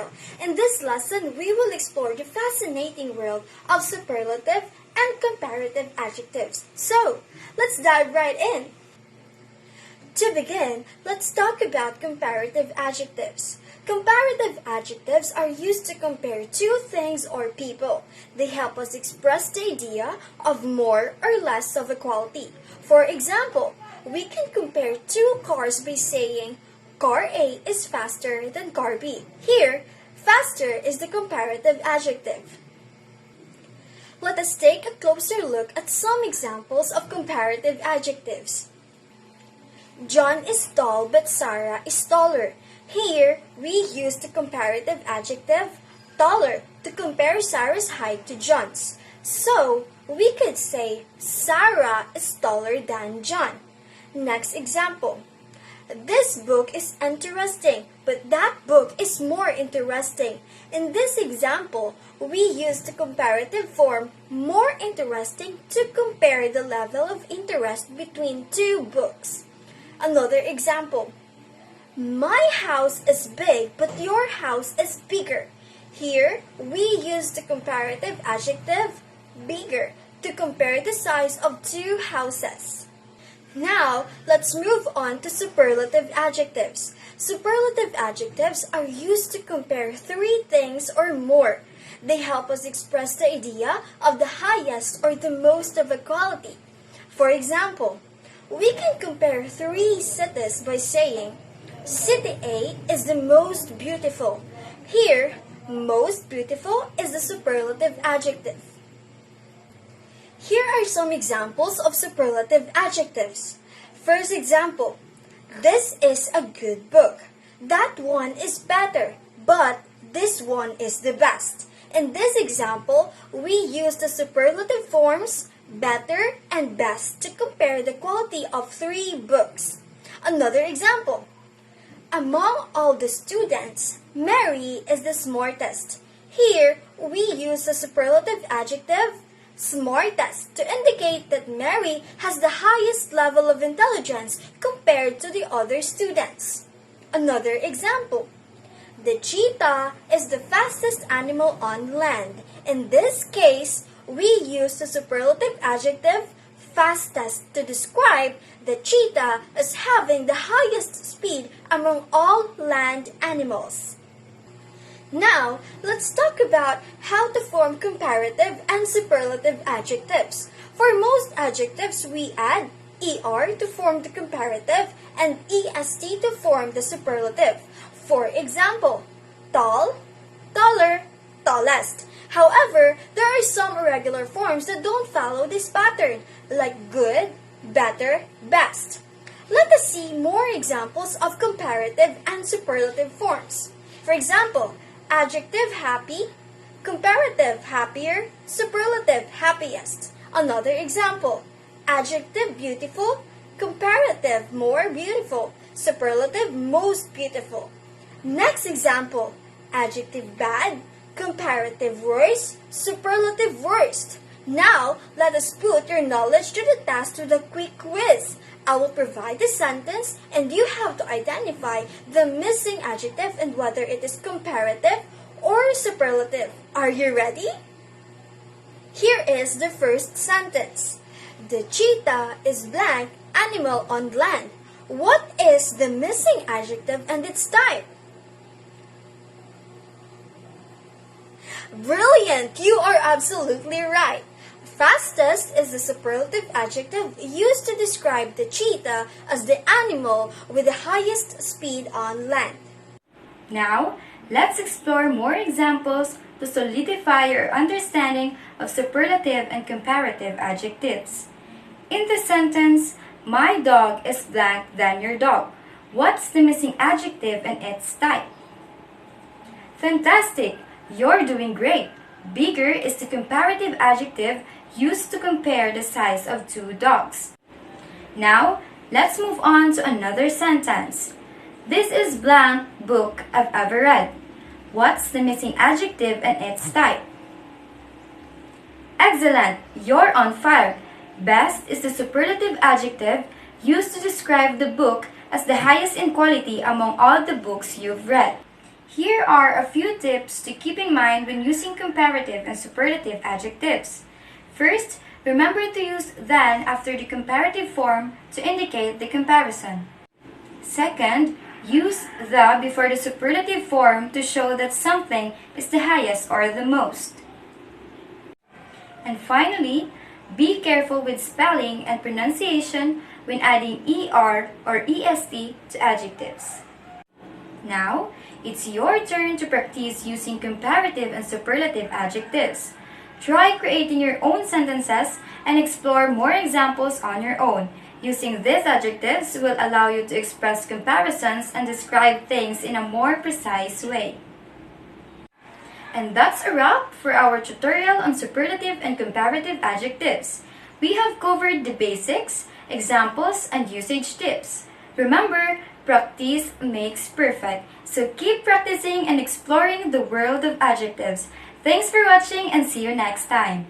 tutorial. In this lesson, we will explore the fascinating world of superlative and comparative adjectives. So, let's dive right in. To begin, let's talk about comparative adjectives. Comparative adjectives are used to compare two things or people. They help us express the idea of more or less of a quality. For example, we can compare two cars by saying, Car A is faster than Car B. Here, faster is the comparative adjective. Let us take a closer look at some examples of comparative adjectives. John is tall but Sarah is taller. Here, we use the comparative adjective taller to compare Sarah's height to John's. So, we could say Sarah is taller than John. Next example. This book is interesting, but that book is more interesting. In this example, we use the comparative form more interesting to compare the level of interest between two books. Another example. My house is big, but your house is bigger. Here, we use the comparative adjective bigger to compare the size of two houses. Now, let's move on to superlative adjectives. Superlative adjectives are used to compare three things or more. They help us express the idea of the highest or the most of a quality. For example, we can compare three cities by saying, City A is the most beautiful. Here, most beautiful is the superlative adjective. Here are some examples of superlative adjectives. First example, this is a good book. That one is better, but this one is the best. In this example, we use the superlative forms better and best to compare the quality of three books. Another example, among all the students, Mary is the smartest. Here, we use the superlative adjective smartest to indicate that Mary has the highest level of intelligence compared to the other students. Another example, the cheetah is the fastest animal on land. In this case, we use the superlative adjective fastest to describe the cheetah as having the highest speed among all land animals. Now, let's talk about how to form comparative and superlative adjectives. For most adjectives, we add ER to form the comparative and EST to form the superlative. For example, tall, taller, tallest. However, there are some irregular forms that don't follow this pattern, like good, better, best. Let us see more examples of comparative and superlative forms. For example, adjective happy, comparative happier, superlative happiest. Another example, adjective beautiful, comparative more beautiful, superlative most beautiful. Next example, adjective bad, comparative worse, superlative worst. Now, let us put your knowledge to the test with a quick quiz. I will provide the sentence and you have to identify the missing adjective and whether it is comparative or superlative. Are you ready? Here is the first sentence. The cheetah is blank animal on land. What is the missing adjective and its type? Brilliant! You are absolutely right. Fastest is the superlative adjective used to describe the cheetah as the animal with the highest speed on land. Now, let's explore more examples to solidify your understanding of superlative and comparative adjectives. In the sentence, my dog is blank than your dog. What's the missing adjective and its type? Fantastic! You're doing great! Bigger is the comparative adjective used to compare the size of two dogs. Now, let's move on to another sentence. This is blank book I've ever read. What's the missing adjective and its type? Excellent! You're on fire! Best is the superlative adjective used to describe the book as the highest in quality among all the books you've read. Here are a few tips to keep in mind when using comparative and superlative adjectives. First, remember to use than after the comparative form to indicate the comparison. Second, use the before the superlative form to show that something is the highest or the most. And finally, be careful with spelling and pronunciation when adding ER or EST to adjectives. Now, it's your turn to practice using comparative and superlative adjectives. Try creating your own sentences and explore more examples on your own. Using these adjectives will allow you to express comparisons and describe things in a more precise way. And that's a wrap for our tutorial on superlative and comparative adjectives. We have covered the basics, examples, and usage tips. Remember, practice makes perfect. So keep practicing and exploring the world of adjectives. Thanks for watching and see you next time.